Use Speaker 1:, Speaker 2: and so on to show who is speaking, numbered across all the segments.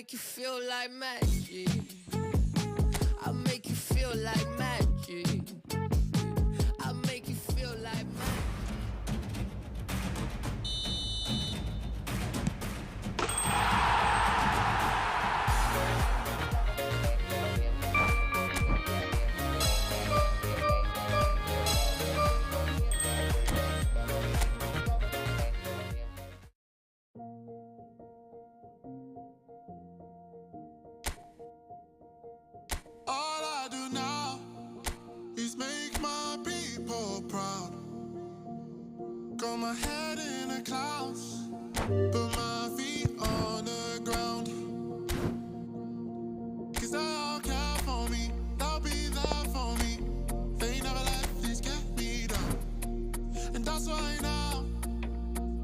Speaker 1: make you feel like magic. I'll make you feel like magic. I'll make you feel like magic.
Speaker 2: All I do now is make my people proud. Got my head in the clouds, put my feet on the ground. Cause they all care for me, they'll be there for me. They never let this get me down. And that's why now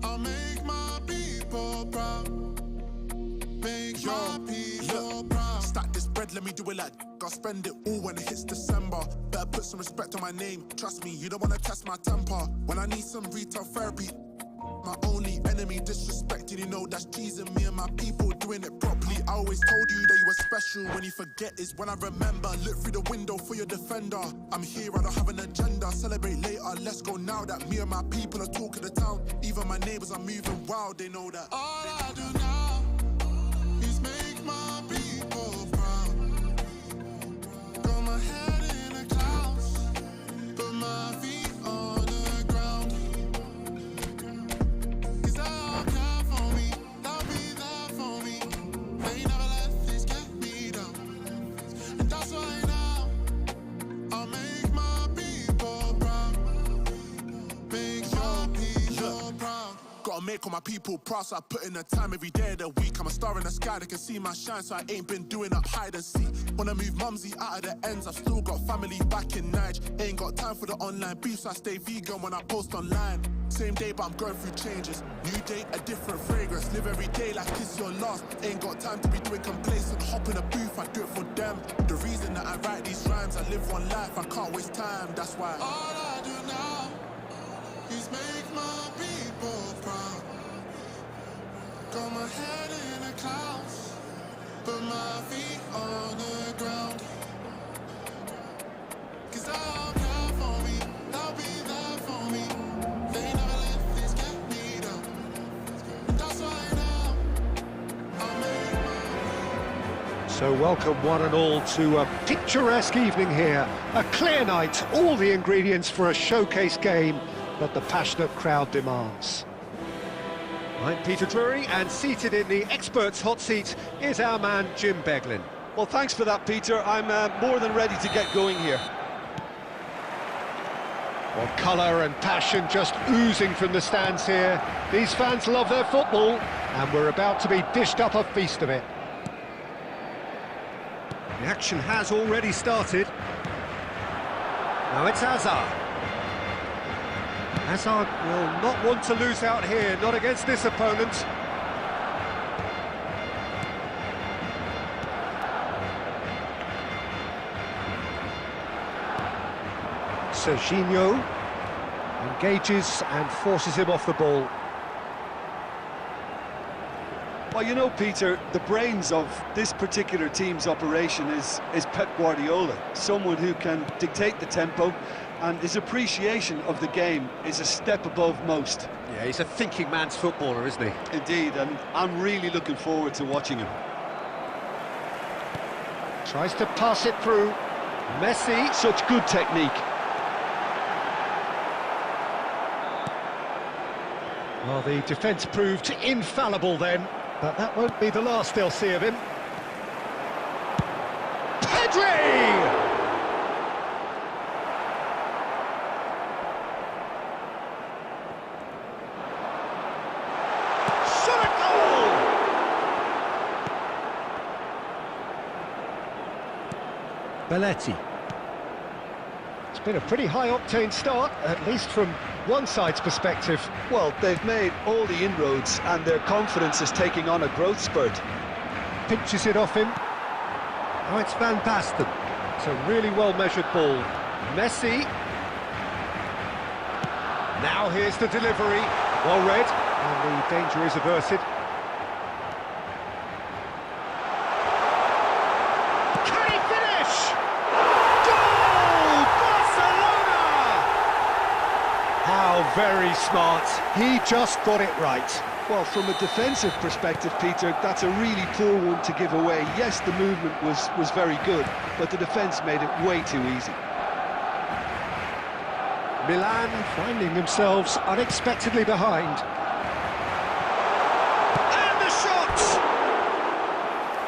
Speaker 2: I'll make my people proud. Make my people proud. Stack this bread, let me do it like I'll spend it all when it hits December. Better put some respect on my name. Trust me, you don't wanna test my temper. When I need some retail therapy, my only enemy disrespecting, you know that's G's and me and my people doing it properly. I always told you that you were special. When you forget is when I remember. Look through the window for your defender. I'm here, I don't have an agenda. Celebrate later, let's go now that me and my people are talking the town. Even my neighbors are moving wild, they know that. All I do now is make my people proud. Got my head in the clouds, put my feet on the ground. Cause they all care for me, they'll be there for me. They never let this get me down. And that's why now I'll make my people proud. Make your people proud. Gotta make all my people proud, so I put in the time every day of the week. I'm a star in the sky, they can see my shine, so I ain't been doing up hide and seek. Wanna move mumsy out of the ends, I've still got family back in Nige. Ain't got time for the online beef, so I stay vegan when I post online. Same day, but I'm going through changes. New day, a different fragrance. Live every day like it's your last. Ain't got time to be doing complacent. Hop in a booth, I do it for them. The reason that I write these rhymes, I live one life, I can't waste time, that's why. All I do now is make my people proud. Got my head in the clouds, put my feet on the ground. Cause they all care for me, they'll be there for me. They never let this get me down. And that's why now I'll make my...
Speaker 3: So welcome one and all to a picturesque evening here. A clear night, all the ingredients for a showcase game that the passionate crowd demands. I'm Peter Drury, and seated in the experts' hot seat is our man Jim Beglin.
Speaker 4: Well, thanks for that, Peter. I'm more than ready to get going here.
Speaker 3: Well, colour and passion just oozing from the stands here. These fans love their football, and we're about to be dished up a feast of it. The action has already started. Now it's Hazard. Hazard will not want to lose out here, not against this opponent. Serginho engages and forces him off the ball.
Speaker 4: Well, you know, Peter, the brains of this particular team's operation is Pep Guardiola, someone who can dictate the tempo, and his appreciation of the game is a step above most.
Speaker 3: Yeah, he's a thinking man's footballer, isn't he?
Speaker 4: Indeed, and I'm really looking forward to watching him.
Speaker 3: Tries to pass it through. Messi.
Speaker 4: Such good technique.
Speaker 3: Well, the defence proved infallible then, but that won't be the last they'll see of him. Pedri! Belletti. It's been a pretty high-octane start, at least from one side's perspective.
Speaker 4: Well, they've made all the inroads and their confidence is taking on a growth spurt.
Speaker 3: Pinches it off him. Now it's Van Basten. It's a really well-measured ball. Messi. Now here's the delivery. Well read, and the danger is averted. Can he finish? Goal! Barcelona! How very smart. He just got it right.
Speaker 4: Well, from a defensive perspective, Peter, that's a really poor one to give away. Yes, the movement was very good, but the defence made it way too easy.
Speaker 3: Milan finding themselves unexpectedly behind. And the shot!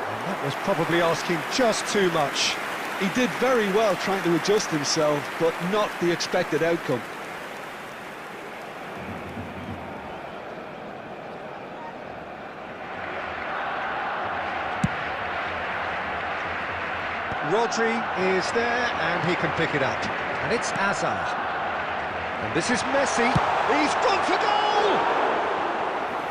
Speaker 3: And that was probably asking just too much.
Speaker 4: He did very well trying to adjust himself, but not the expected outcome.
Speaker 3: Rodri is there, and he can pick it up. And it's Hazard. And this is Messi. He's gone for goal!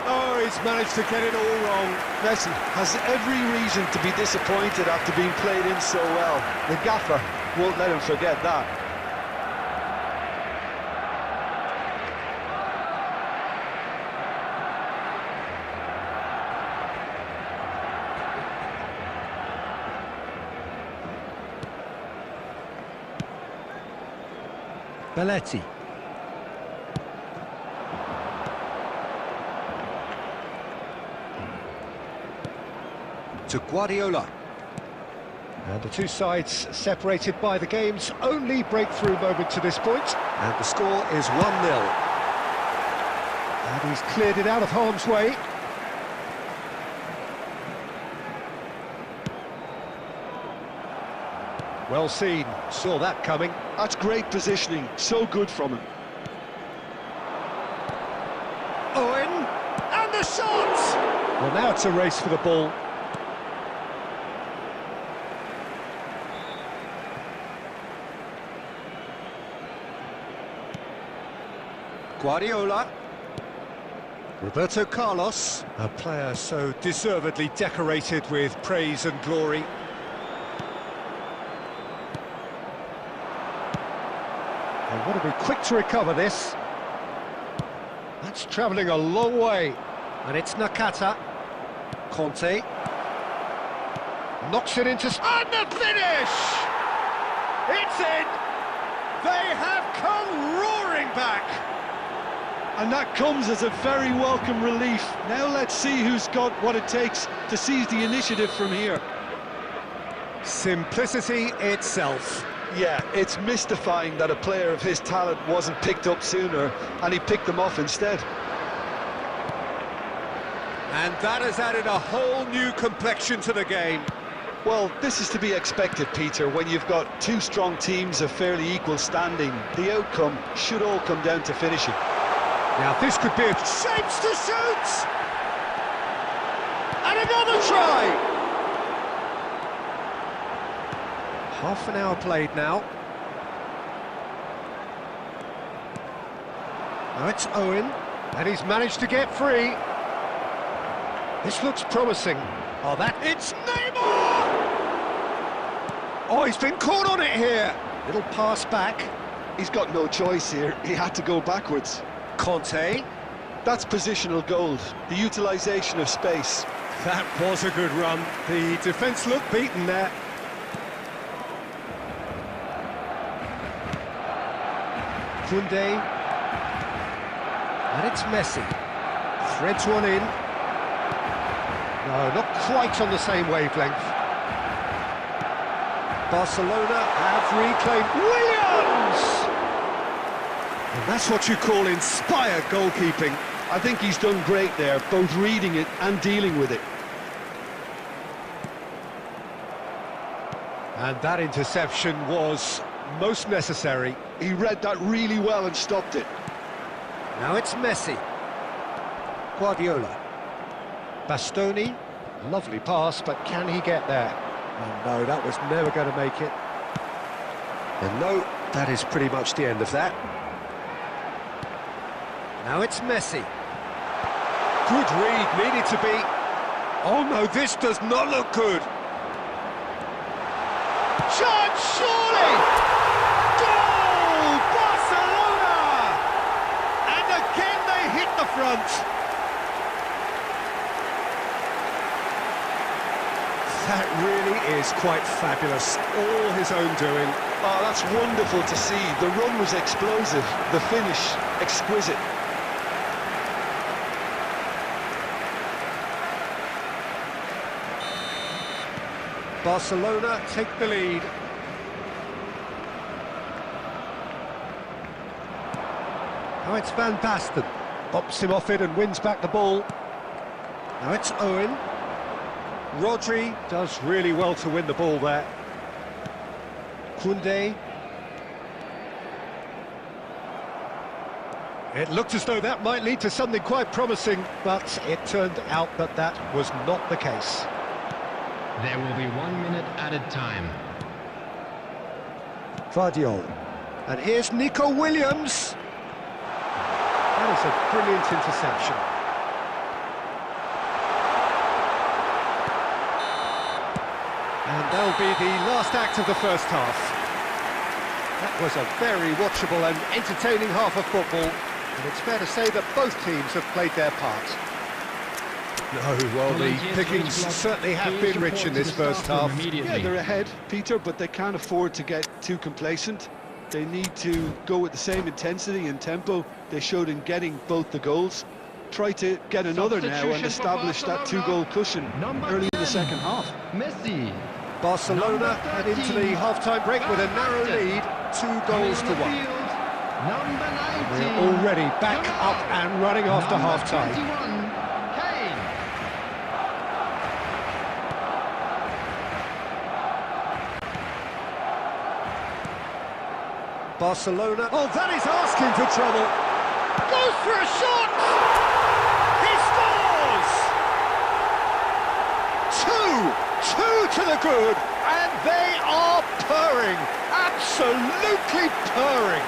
Speaker 3: Oh, he's managed to get it all wrong.
Speaker 4: Messi has every reason to be disappointed after being played in so well. The gaffer won't let him forget that.
Speaker 3: Belletti. To Guardiola. And the two sides separated by the game's only breakthrough moment to this point. And the score is 1-0. And he's cleared it out of harm's way. Well seen, saw that coming.
Speaker 4: That's great positioning, so good from him.
Speaker 3: Owen, and the shot! Well, now it's a race for the ball. Guardiola. Roberto Carlos, a player so deservedly decorated with praise and glory. They want to be quick to recover this. That's travelling a long way. And it's Nakata. Conte. Knocks it into... And the finish! It's in! They have come roaring back!
Speaker 4: And that comes as a very welcome relief. Now let's see who's got what it takes to seize the initiative from here.
Speaker 3: Simplicity itself.
Speaker 4: Yeah, it's mystifying that a player of his talent wasn't picked up sooner, and he picked them off instead.
Speaker 3: And that has added a whole new complexion to the game.
Speaker 4: Well, this is to be expected, Peter, when you've got two strong teams of fairly equal standing. The outcome should all come down to finishing.
Speaker 3: Now this could be a chance to shoot! And another try! Half an hour played now. Now it's Owen, and he's managed to get free. This looks promising. Oh, it's Neymar! Oh, he's been caught on it here. Little pass back.
Speaker 4: He's got no choice here. He had to go backwards.
Speaker 3: Conte.
Speaker 4: That's positional gold, the utilisation of space.
Speaker 3: That was a good run. The defence looked beaten there. Koundé. And it's Messi. Threads one in. No, not quite on the same wavelength. Barcelona have reclaimed Williams! And that's what you call inspired goalkeeping.
Speaker 4: I think he's done great there, both reading it and dealing with it.
Speaker 3: And that interception was most necessary.
Speaker 4: He read that really well and stopped it.
Speaker 3: Now it's Messi. Guardiola. Bastoni. Lovely pass, but can he get there? Oh, no, that was never going to make it. And no, that is pretty much the end of that. Now it's Messi. Good read, needed to be. Oh no, this does not look good. Chance, surely! Goal! Barcelona! And again they hit the front. That really is quite fabulous, all his own doing.
Speaker 4: Oh, that's wonderful to see. The run was explosive, the finish exquisite.
Speaker 3: Barcelona take the lead. Now it's Van Basten. Bops him off it and wins back the ball. Now it's Owen. Rodri does really well to win the ball there. Koundé. It looked as though that might lead to something quite promising, but it turned out that that was not the case.
Speaker 5: There will be 1 minute added time.
Speaker 3: Vardiol. And here's Nico Williams. That is a brilliant interception. And that'll be the last act of the first half. That was a very watchable and entertaining half of football, and it's fair to say that both teams have played their part. No, well, the pickings certainly have been rich in this first half.
Speaker 4: Yeah, they're ahead, Peter, but they can't afford to get too complacent. They need to go with the same intensity and tempo they showed in getting both the goals. Try to get another now and establish that two-goal cushion early in the second half.
Speaker 5: Messi.
Speaker 3: Barcelona head into the half-time break with a narrow lead, 2-1. They're already back up and running after half-time. Barcelona, oh, that is asking for trouble. Goes for a shot! He scores! Two to the good, and they are purring, absolutely purring.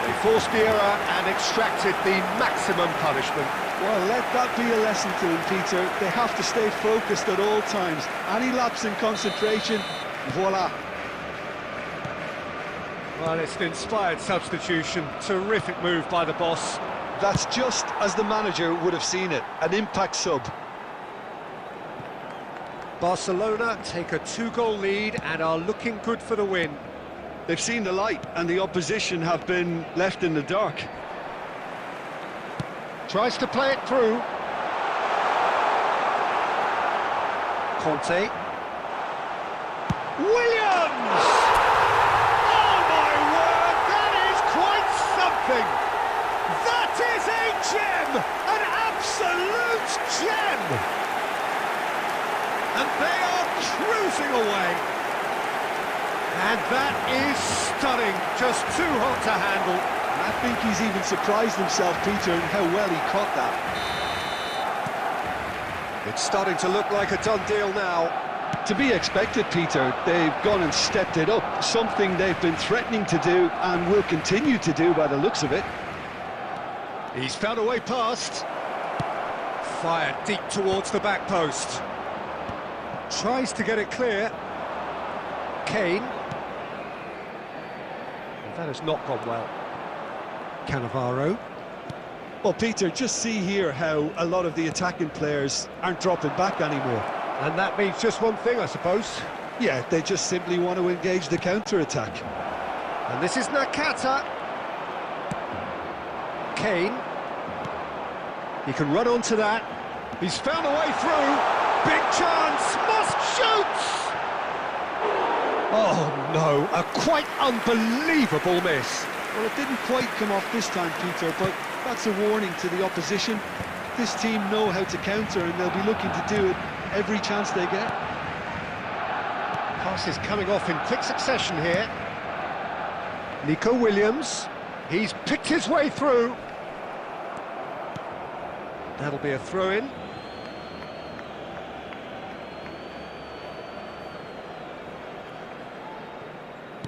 Speaker 3: They forced the error and extracted the maximum punishment.
Speaker 4: Well, let that be a lesson to them, Peter. They have to stay focused at all times. Any lapse in concentration, voila.
Speaker 3: Well, it's an inspired substitution. Terrific move by the boss.
Speaker 4: That's just as the manager would have seen it, an impact sub.
Speaker 3: Barcelona take a 2-goal lead and are looking good for the win.
Speaker 4: They've seen the light and the opposition have been left in the dark.
Speaker 3: Tries to play it through. Conte. Williams! Oh my word, that is quite something! That is a gem! An absolute gem! And they are cruising away. And that is stunning, just too hot to handle.
Speaker 4: I think he's even surprised himself, Peter, in how well he caught that.
Speaker 3: It's starting to look like a done deal now.
Speaker 4: To be expected, Peter. They've gone and stepped it up, something they've been threatening to do and will continue to do by the looks of it.
Speaker 3: He's found a way past. Fired deep towards the back post. Tries to get it clear. Kane. That has not gone well. Cannavaro.
Speaker 4: Well, Peter, just see here how a lot of the attacking players aren't dropping back anymore.
Speaker 3: And that means just one thing, I suppose.
Speaker 4: Yeah, they just simply want to engage the counter-attack.
Speaker 3: And this is Nakata. Kane. He can run onto that. He's found a way through. Big chance. Must shoot! Oh, no. A quite unbelievable miss.
Speaker 4: Well, it didn't quite come off this time, Peter, but that's a warning to the opposition. This team know how to counter, and they'll be looking to do it every chance they get.
Speaker 3: Passes coming off in quick succession here. Nico Williams. He's picked his way through. That'll be a throw-in.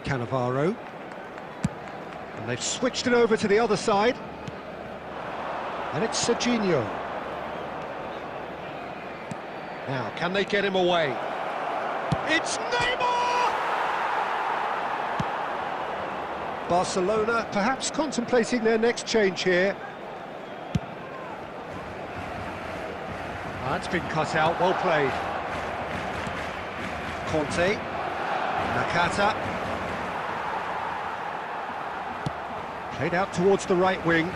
Speaker 3: Cannavaro. And they've switched it over to the other side. And it's Serginho. Now, can they get him away? It's Neymar! Barcelona perhaps contemplating their next change here. That's been cut out, well played. Conte, Nakata. Played out towards the right wing.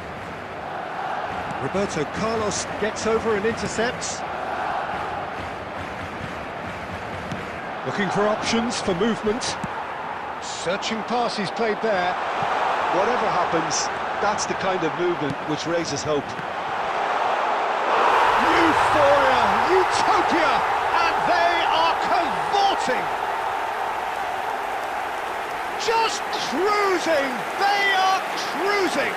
Speaker 3: Roberto Carlos gets over and intercepts. Looking for options for movement. Searching passes played there.
Speaker 4: Whatever happens, that's the kind of movement which raises hope.
Speaker 3: Euphoria, utopia, and they are cavorting. Just cruising, they are cruising.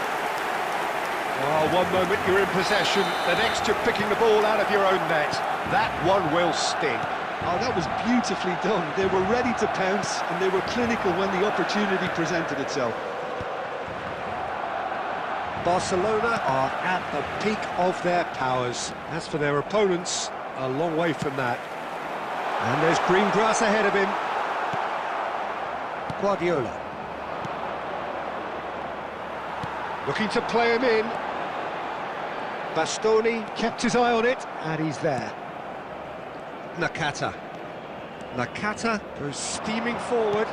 Speaker 3: Oh, one moment you're in possession, the next you're picking the ball out of your own net. That one will sting.
Speaker 4: Oh, that was beautifully done. They were ready to pounce, and they were clinical when the opportunity presented itself.
Speaker 3: Barcelona are at the peak of their powers. As for their opponents, a long way from that. And there's green grass ahead of him. Guardiola. Looking to play him in. Bastoni kept his eye on it, and he's there. Nakata. Nakata goes steaming forward.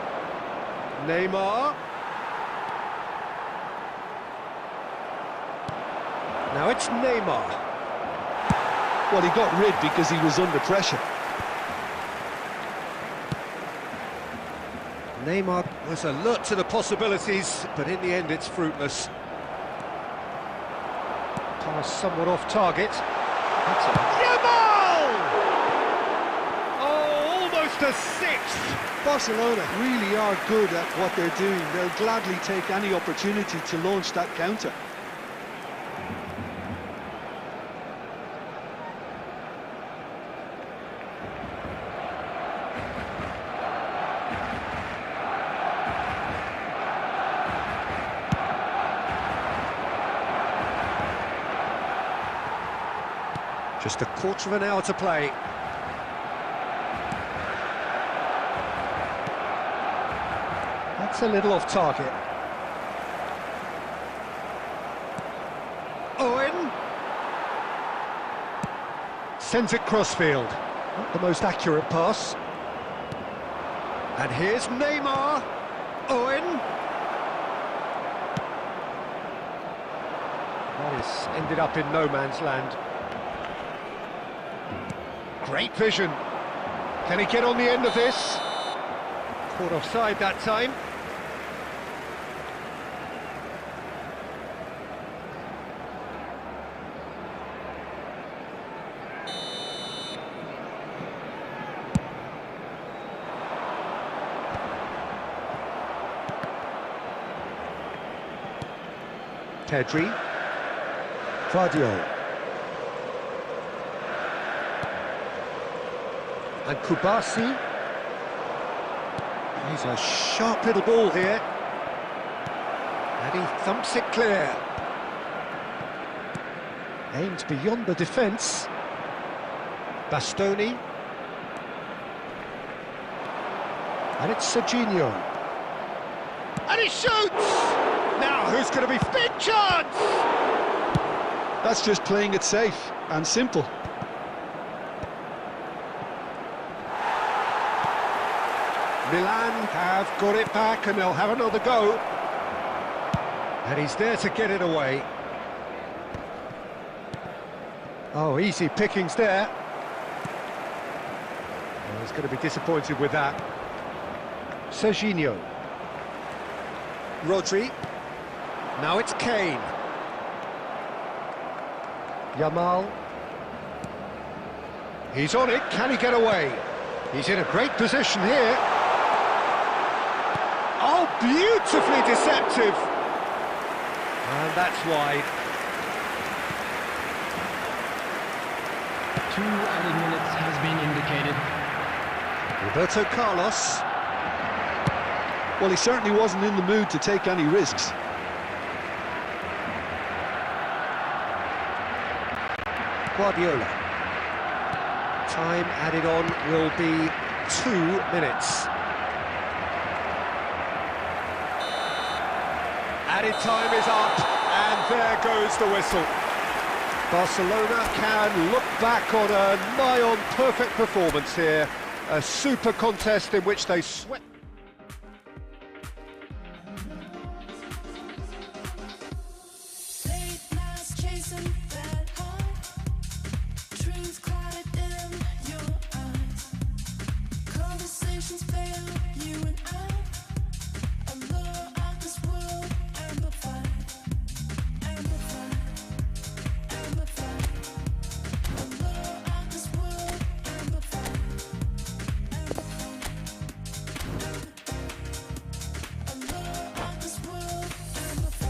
Speaker 3: Neymar. Now it's Neymar.
Speaker 4: Well, he got rid because he was under pressure.
Speaker 3: Neymar was alert to the possibilities, but in the end it's fruitless. Pass somewhat off target. Yamal! Oh, almost a sixth!
Speaker 4: Barcelona really are good at what they're doing. They'll gladly take any opportunity to launch that counter.
Speaker 3: Just a quarter of an hour to play. That's a little off target. Owen sends it crossfield. Not the most accurate pass. And here's Neymar. Owen. That is ended up in no man's land. Great vision. Can he get on the end of this? Caught offside that time. Pedri. Vardio. And Kubasi. He's a sharp little ball here. And he thumps it clear. Aimed beyond the defence. Bastoni. And it's Serginho. And he shoots! Now who's going to be big chance?
Speaker 4: That's just playing it safe and simple.
Speaker 3: Milan have got it back and they'll have another go. And he's there to get it away. Oh, easy pickings there. Oh, he's going to be disappointed with that. Serginho. Rodri. Now it's Kane. Yamal. He's on it, can he get away? He's in a great position here. Oh, beautifully deceptive. And that's wide.
Speaker 5: 2 added minutes has been indicated.
Speaker 3: Roberto Carlos.
Speaker 4: Well, he certainly wasn't in the mood to take any risks.
Speaker 3: Guardiola. Time added on will be 2 minutes. Added time is up, and there goes the whistle. Barcelona can look back on a nigh-on perfect performance here. A super contest in which they swept.
Speaker 1: Late nights chasing that high, dreams clouded in your eyes, conversations fail, you and I, allure of this world, amplified, amplified, amplified, allure of this world, amplified, amplified, allure of this world, amplified.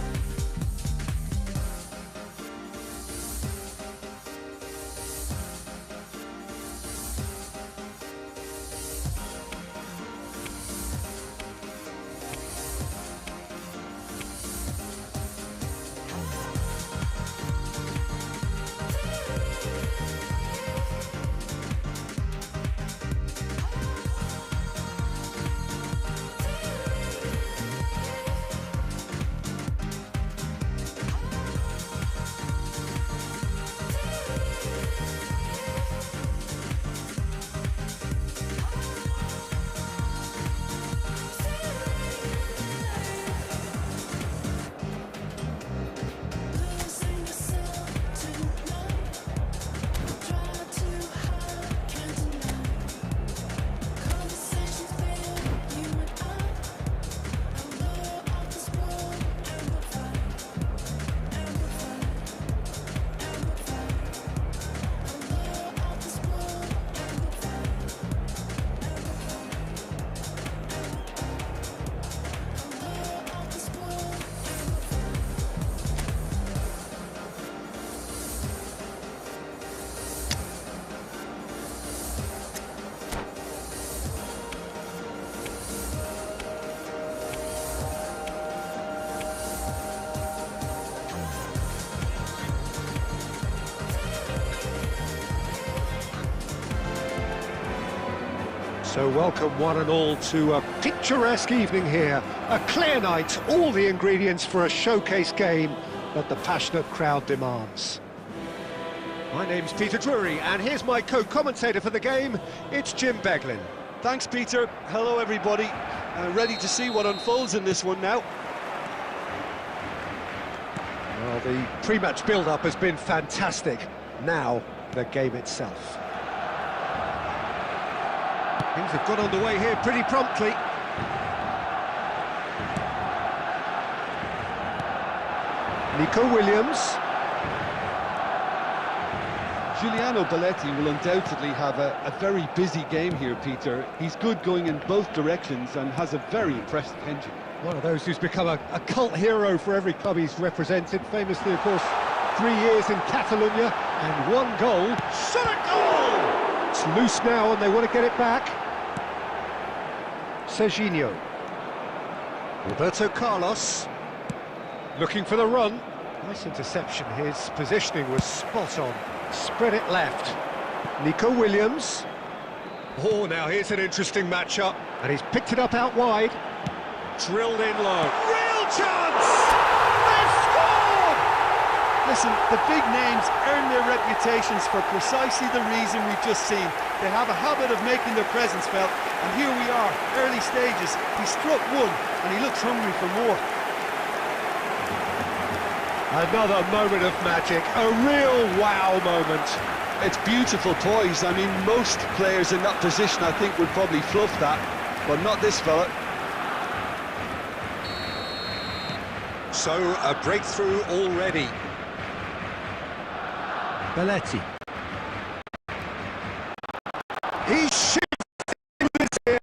Speaker 1: Losing yourself tonight, try too hard, can't deny. Conversations fail, you and I, allure of this world, amplified, amplified, amplified, allure of this world, amplified, amplified, allure of this world, amplified.
Speaker 3: So welcome one and all to a picturesque evening here. A clear night, all the ingredients for a showcase game that the passionate crowd demands. My name's Peter Drury, and here's my co-commentator for the game. It's Jim Beglin.
Speaker 4: Thanks, Peter. Hello, everybody. Ready to see what unfolds in this one now.
Speaker 3: Well, the pre-match build-up has been fantastic. Now, the game itself. Things have got underway here pretty promptly. Nico Williams.
Speaker 4: Giuliano Belletti will undoubtedly have a very busy game here, Peter. He's good going in both directions and has a very impressive engine.
Speaker 3: One of those who's become a cult hero for every club he's represented. Famously, of course, 3 years in Catalonia and 1 goal. Shot a goal! It's loose now and they want to get it back. Serginho. Roberto Carlos. Looking for the run. Nice interception. His positioning was spot on. Spread it left. Nico Williams. Oh, now here's an interesting matchup. And he's picked it up out wide. Drilled in low. Real chance! They've scored!
Speaker 4: Listen, the big names earn their reputations for precisely the reason we've just seen. They have a habit of making their presence felt, and here we are, early stages. He struck one, and he looks hungry for more.
Speaker 3: Another moment of magic, a real wow moment.
Speaker 4: It's beautiful poise. I mean, most players in that position, I think, would probably fluff that, but not this fella.
Speaker 3: So, a breakthrough already. Belletti. He shifts this here.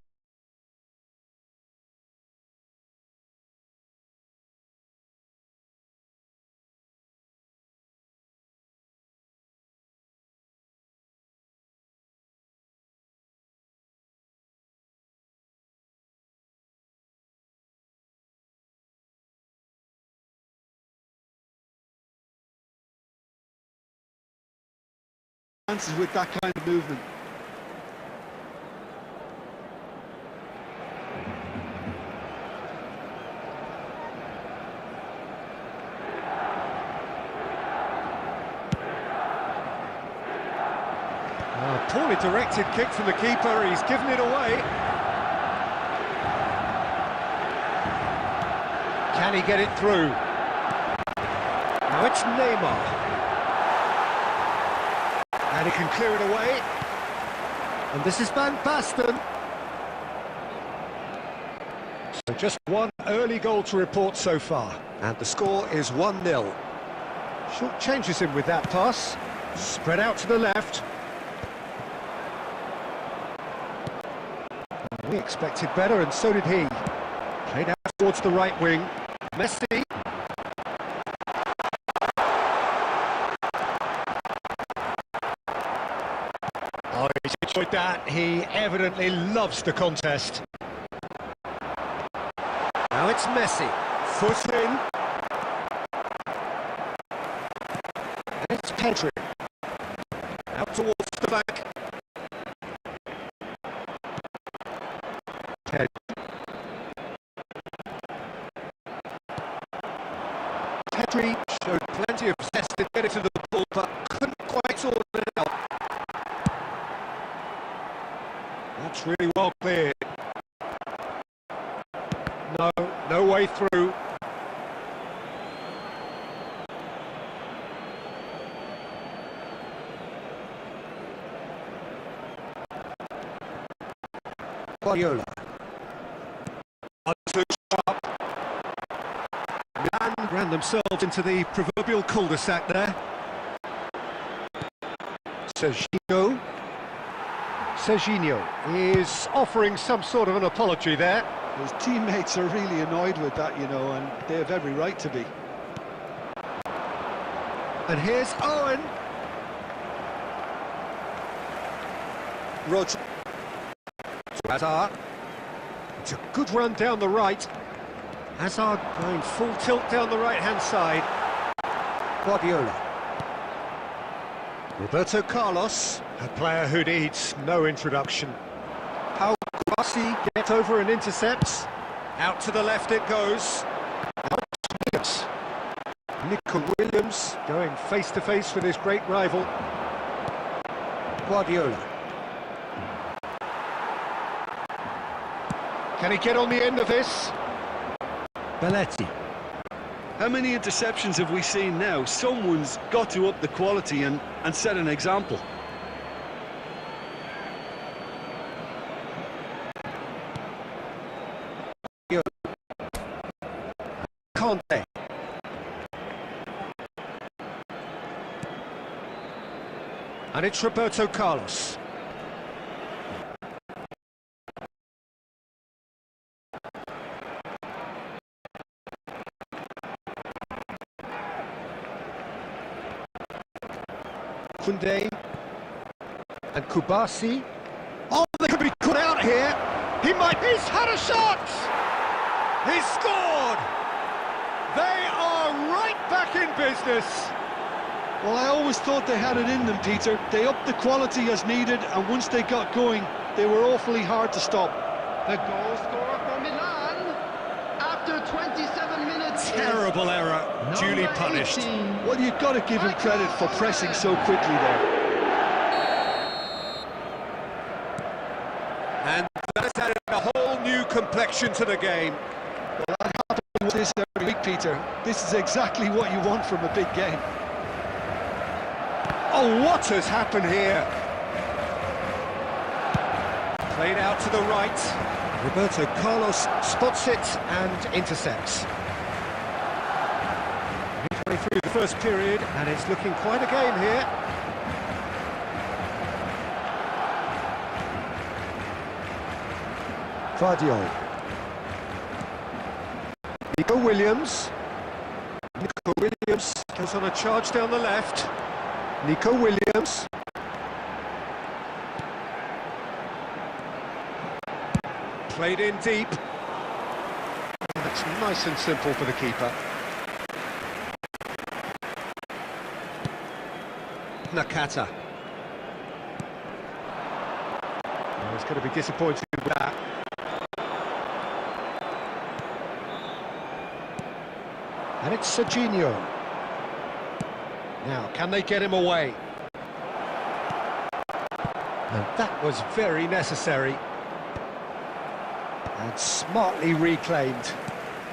Speaker 4: Chances with that kind of movement.
Speaker 3: poorly directed kick from the keeper, he's given it away. Can he get it through? Now it's Neymar. And he can clear it away. And this is Van Basten. So just one early goal to report so far. And the score is 1-0. Short changes him with that pass. Spread out to the left. We expected better, and so did he. Played out towards the right wing. Messi. Oh, he's enjoyed that. He evidently loves the contest. Now it's Messi. Foot in. And it's Pedri. Out towards the back. Pedri. Pedri showed plenty of zest to get it to the ball, but couldn't quite sort it out. That's really well cleared. No way through. Guardiola. Sharp. Milan ran themselves into the proverbial cul-de-sac there. Serginho is offering some sort of an apology there.
Speaker 4: His teammates are really annoyed with that, you know, and they have every right to be.
Speaker 3: And here's Owen. Roger. Hazard. It's a good run down the right. Hazard going full tilt down the right-hand side. Guardiola. Roberto Carlos, a player who needs no introduction. How Kubasi gets over and intercepts. Out to the left it goes. Out Nico Williams going face-to-face with his great rival. Guardiola. Can he get on the end of this? Belletti.
Speaker 4: How many interceptions have we seen now? Someone's got to up the quality and set an example.
Speaker 3: Conte. And it's Roberto Carlos. Kunde and Kubasi. Oh, they could be cut out here. He's had a shot. He's scored. They are right back in business.
Speaker 4: Well, I always thought they had it in them, Peter. They upped the quality as needed, and once they got going, they were awfully hard to stop.
Speaker 5: The goal scorer for Milan after 27 minutes.
Speaker 3: Terrible error, duly punished.
Speaker 5: 18.
Speaker 4: Well, you've got to give him credit for pressing so quickly there.
Speaker 3: And that has added a whole new complexion to the game.
Speaker 4: Well, that happens this every week, Peter. This is exactly what you want from a big game.
Speaker 3: Oh, what has happened here? Played out to the right. Roberto Carlos spots it and intercepts. Midway through the first period, and it's looking quite a game here. Vardiol. Nico Williams. Nico Williams goes on a charge down the left. Nico Williams. Played in deep. That's nice and simple for the keeper. Nakata. Oh, he's going to be disappointed with that. And it's Serginho. Now, can they get him away? And that was very necessary. And smartly reclaimed.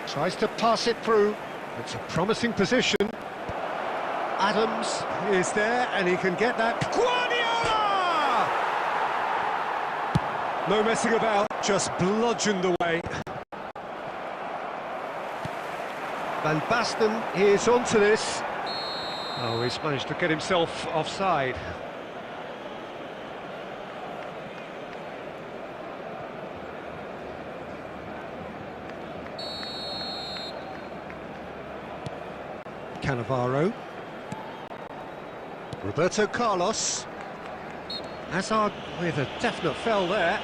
Speaker 3: Tries to pass it through. It's a promising position. Adams is there, and he can get that. Guardiola! No messing about, just bludgeoned away. Van Basten is onto this. Oh, he's managed to get himself offside. Cannavaro. Roberto Carlos. Hazard with a definite foul there.